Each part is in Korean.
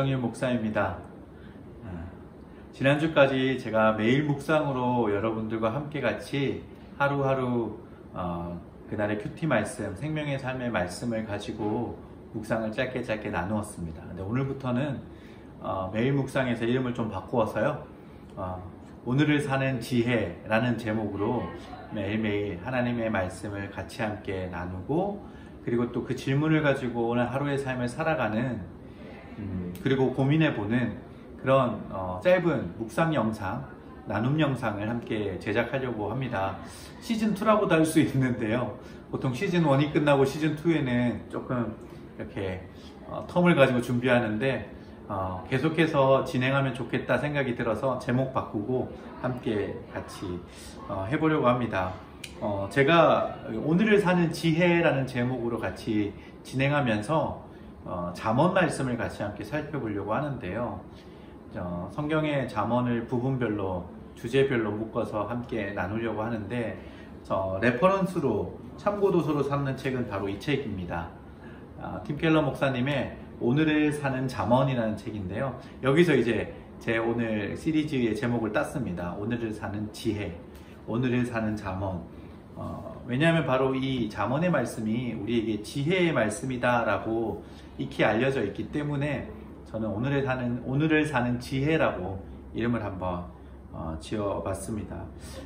박정일 목사입니다. 지난주까지 제가 매일 묵상으로 여러분들과 함께 같이 하루하루 그날의 큐티 말씀, 생명의 삶의 말씀을 가지고 묵상을 짧게 나누었습니다. 근데 오늘부터는 매일 묵상에서 이름을 좀 바꾸어서요, 오늘을 사는 지혜라는 제목으로 매일매일 하나님의 말씀을 같이 함께 나누고, 그리고 또 그 질문을 가지고 오늘 하루의 삶을 살아가는 그리고 고민해보는 그런 짧은 묵상 영상, 나눔 영상을 함께 제작하려고 합니다. 시즌2라고도 할 수 있는데요, 보통 시즌1이 끝나고 시즌2에는 조금 이렇게 텀을 가지고 준비하는데 계속해서 진행하면 좋겠다 생각이 들어서 제목 바꾸고 함께 같이 해보려고 합니다. 제가 오늘을 사는 지혜라는 제목으로 같이 진행하면서 잠언 말씀을 같이 함께 살펴보려고 하는데요, 성경의 잠언을 부분별로, 주제별로 묶어서 함께 나누려고 하는데, 레퍼런스로, 참고도서로 삼는 책은 바로 이 책입니다. 팀 켈러 목사님의 오늘을 사는 잠언이라는 책인데요, 여기서 이제 제 오늘 시리즈의 제목을 땄습니다. 오늘을 사는 지혜, 오늘을 사는 잠언. 왜냐하면 바로 이 잠언의 말씀이 우리에게 지혜의 말씀이다 라고 익히 알려져 있기 때문에 저는 오늘을 사는 지혜라고 이름을 한번 지어봤습니다.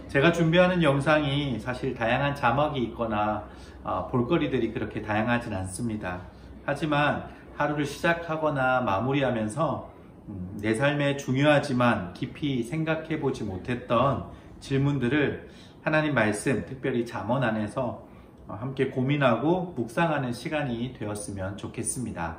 제가 준비하는 영상이 사실 다양한 자막이 있거나 볼거리들이 그렇게 다양하진 않습니다. 하지만 하루를 시작하거나 마무리하면서 내 삶에 중요하지만 깊이 생각해보지 못했던 질문들을 하나님 말씀, 특별히 잠언 안에서 함께 고민하고 묵상하는 시간이 되었으면 좋겠습니다.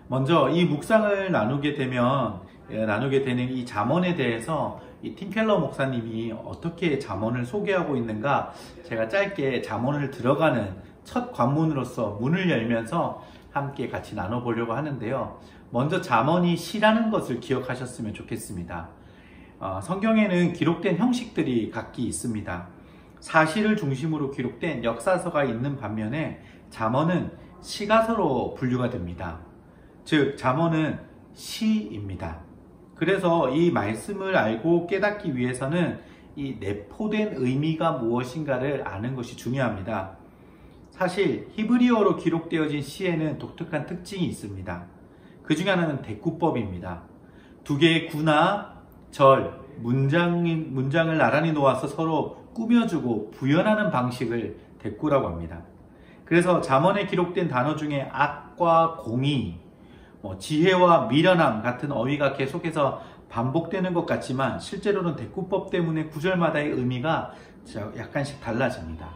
먼저 이 묵상을 나누게 되는 이 잠언에 대해서 이 팀 켈러 목사님이 어떻게 잠언을 소개하고 있는가, 제가 짧게 잠언을 들어가는 첫 관문으로서 문을 열면서 함께 같이 나눠보려고 하는데요, 먼저 잠언이 시라는 것을 기억하셨으면 좋겠습니다. 성경에는 기록된 형식들이 각기 있습니다. 사실을 중심으로 기록된 역사서가 있는 반면에 잠언은 시가서로 분류가 됩니다. 즉 잠언은 시입니다. 그래서 이 말씀을 알고 깨닫기 위해서는 이 내포된 의미가 무엇인가를 아는 것이 중요합니다. 사실 히브리어로 기록되어진 시에는 독특한 특징이 있습니다. 그 중에 하나는 대꾸법입니다. 두 개의 구나 절, 문장을 나란히 놓아서 서로 꾸며주고 부연하는 방식을 대꾸라고 합니다. 그래서 잠언에 기록된 단어 중에 악과 공의, 지혜와 미련함 같은 어휘가 계속해서 반복되는 것 같지만 실제로는 대꾸법 때문에 구절마다의 의미가 약간씩 달라집니다.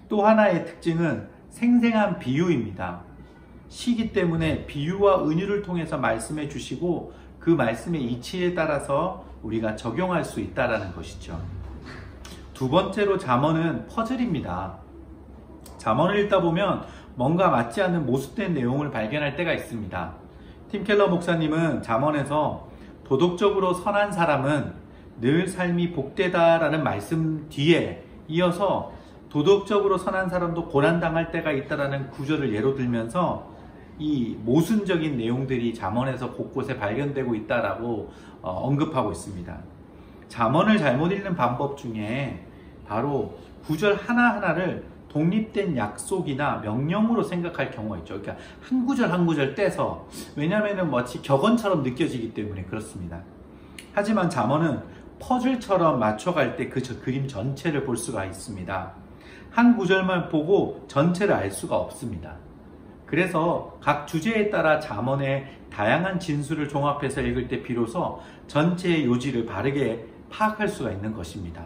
또 하나의 특징은 생생한 비유입니다. 시기 때문에 비유와 은유를 통해서 말씀해 주시고 그 말씀의 이치에 따라서 우리가 적용할 수 있다는 것이죠. 두 번째로 잠언은 퍼즐입니다. 잠언을 읽다 보면 뭔가 맞지 않는 모순된 내용을 발견할 때가 있습니다. 팀 켈러 목사님은 잠언에서 도덕적으로 선한 사람은 늘 삶이 복되다 라는 말씀 뒤에 이어서 도덕적으로 선한 사람도 고난당할 때가 있다라는 구절을 예로 들면서 이 모순적인 내용들이 잠언에서 곳곳에 발견되고 있다라고 언급하고 있습니다. 잠언을 잘못 읽는 방법 중에 바로 구절 하나하나를 독립된 약속이나 명령으로 생각할 경우가 있죠. 그러니까 한 구절 한 구절 떼서, 왜냐하면 마치 격언처럼 느껴지기 때문에 그렇습니다. 하지만 잠언은 퍼즐처럼 맞춰갈 때 그 그림 전체를 볼 수가 있습니다. 한 구절만 보고 전체를 알 수가 없습니다. 그래서 각 주제에 따라 잠언의 다양한 진술을 종합해서 읽을 때 비로소 전체의 요지를 바르게 파악할 수가 있는 것입니다.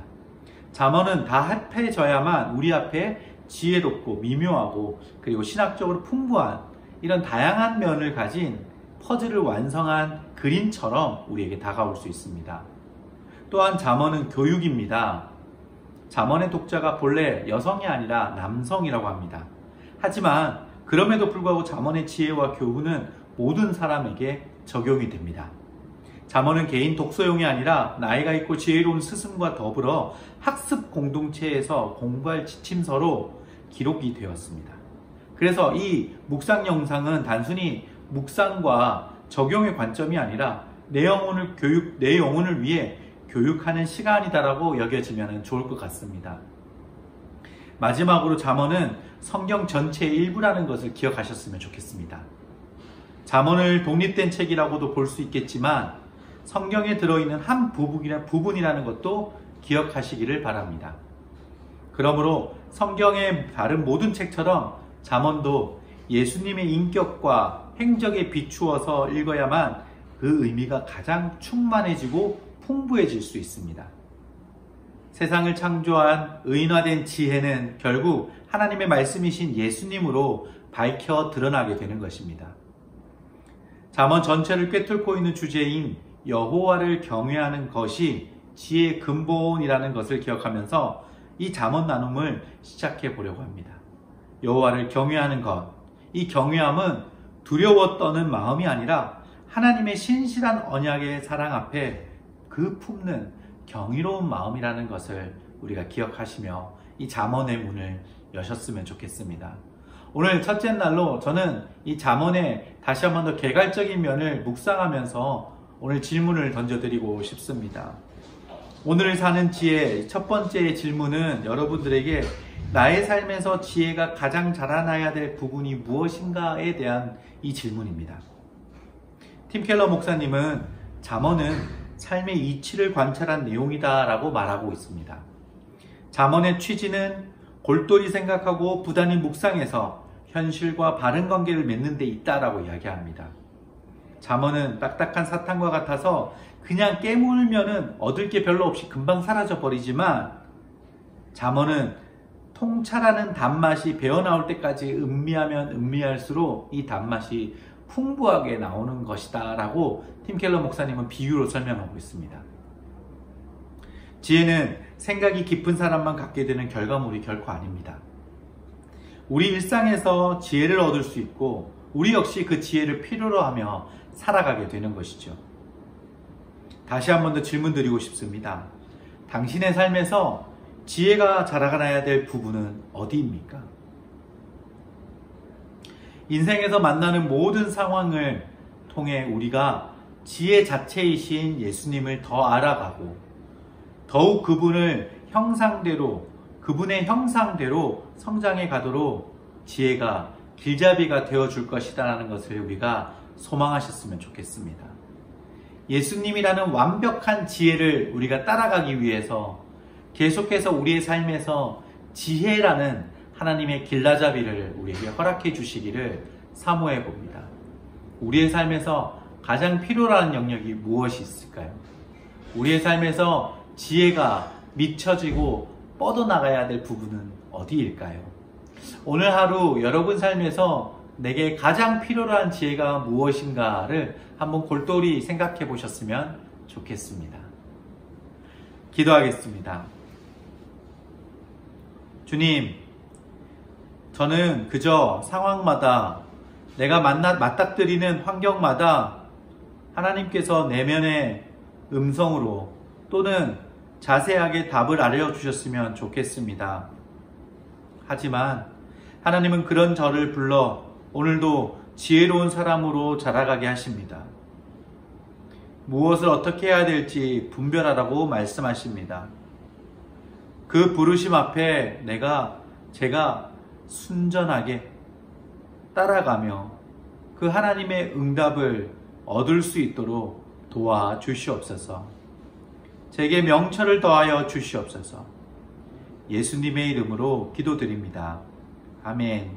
잠언은 다 합해져야만 우리 앞에 지혜롭고 미묘하고 그리고 신학적으로 풍부한 이런 다양한 면을 가진 퍼즐을 완성한 그림처럼 우리에게 다가올 수 있습니다. 또한 잠언은 교육입니다. 잠언의 독자가 본래 여성이 아니라 남성이라고 합니다. 하지만 그럼에도 불구하고 잠언의 지혜와 교훈은 모든 사람에게 적용이 됩니다. 잠언은 개인 독서용이 아니라 나이가 있고 지혜로운 스승과 더불어 학습 공동체에서 공부할 지침서로 기록이 되었습니다. 그래서 이 묵상 영상은 단순히 묵상과 적용의 관점이 아니라 내 영혼을 위해 교육하는 시간이다라고 여겨지면 좋을 것 같습니다. 마지막으로 잠언은 성경 전체의 일부라는 것을 기억하셨으면 좋겠습니다. 잠언을 독립된 책이라고도 볼 수 있겠지만 성경에 들어있는 한 부분이라는 것도 기억하시기를 바랍니다. 그러므로 성경의 다른 모든 책처럼 잠언도 예수님의 인격과 행적에 비추어서 읽어야만 그 의미가 가장 충만해지고 풍부해질 수 있습니다. 세상을 창조한 의인화된 지혜는 결국 하나님의 말씀이신 예수님으로 밝혀 드러나게 되는 것입니다. 잠언 전체를 꿰뚫고 있는 주제인 여호와를 경외하는 것이 지혜의 근본이라는 것을 기억하면서 이 잠언 나눔을 시작해 보려고 합니다. 여호와를 경외하는 것, 이 경외함은 두려워 떠는 마음이 아니라 하나님의 신실한 언약의 사랑 앞에 그 품는 경이로운 마음이라는 것을 우리가 기억하시며 이 잠언의 문을 여셨으면 좋겠습니다. 오늘 첫째 날로 저는 이 잠언의 다시 한번 더 개괄적인 면을 묵상하면서 오늘 질문을 던져드리고 싶습니다. 오늘 사는 지혜 첫 번째 질문은 여러분들에게 나의 삶에서 지혜가 가장 자라나야 될 부분이 무엇인가에 대한 이 질문입니다. 팀 켈러 목사님은 잠언은 삶의 이치를 관찰한 내용이다 라고 말하고 있습니다. 잠언의 취지는 골똘히 생각하고 부단히 묵상해서 현실과 바른 관계를 맺는 데 있다라고 이야기합니다. 잠언은 딱딱한 사탕과 같아서 그냥 깨물면은 얻을 게 별로 없이 금방 사라져 버리지만 잠언은 통찰하는 단맛이 배어나올 때까지 음미하면 음미할수록 이 단맛이 풍부하게 나오는 것이다 라고 팀 켈러 목사님은 비유로 설명하고 있습니다. 지혜는 생각이 깊은 사람만 갖게 되는 결과물이 결코 아닙니다. 우리 일상에서 지혜를 얻을 수 있고 우리 역시 그 지혜를 필요로 하며 살아가게 되는 것이죠. 다시 한 번 더 질문 드리고 싶습니다. 당신의 삶에서 지혜가 자라나야 될 부분은 어디입니까? 인생에서 만나는 모든 상황을 통해 우리가 지혜 자체이신 예수님을 더 알아가고 더욱 그분의 형상대로 성장해 가도록 지혜가 길잡이가 되어줄 것이다라는 것을 우리가 소망하셨으면 좋겠습니다. 예수님이라는 완벽한 지혜를 우리가 따라가기 위해서 계속해서 우리의 삶에서 지혜라는 하나님의 길라잡이를 우리에게 허락해 주시기를 사모해 봅니다. 우리의 삶에서 가장 필요로 하는 영역이 무엇이 있을까요? 우리의 삶에서 지혜가 미쳐지고 뻗어나가야 될 부분은 어디일까요? 오늘 하루 여러분 삶에서 내게 가장 필요로 한 지혜가 무엇인가를 한번 골똘히 생각해 보셨으면 좋겠습니다. 기도하겠습니다. 주님, 저는 그저 상황마다 내가 맞닥뜨리는 환경마다 하나님께서 내면의 음성으로 또는 자세하게 답을 알려주셨으면 좋겠습니다. 하지만 하나님은 그런 저를 불러 오늘도 지혜로운 사람으로 자라가게 하십니다. 무엇을 어떻게 해야 될지 분별하라고 말씀하십니다. 그 부르심 앞에 제가 순전하게 따라가며 그 하나님의 응답을 얻을 수 있도록 도와주시옵소서. 제게 명철을 더하여 주시옵소서. 예수님의 이름으로 기도드립니다. 아멘.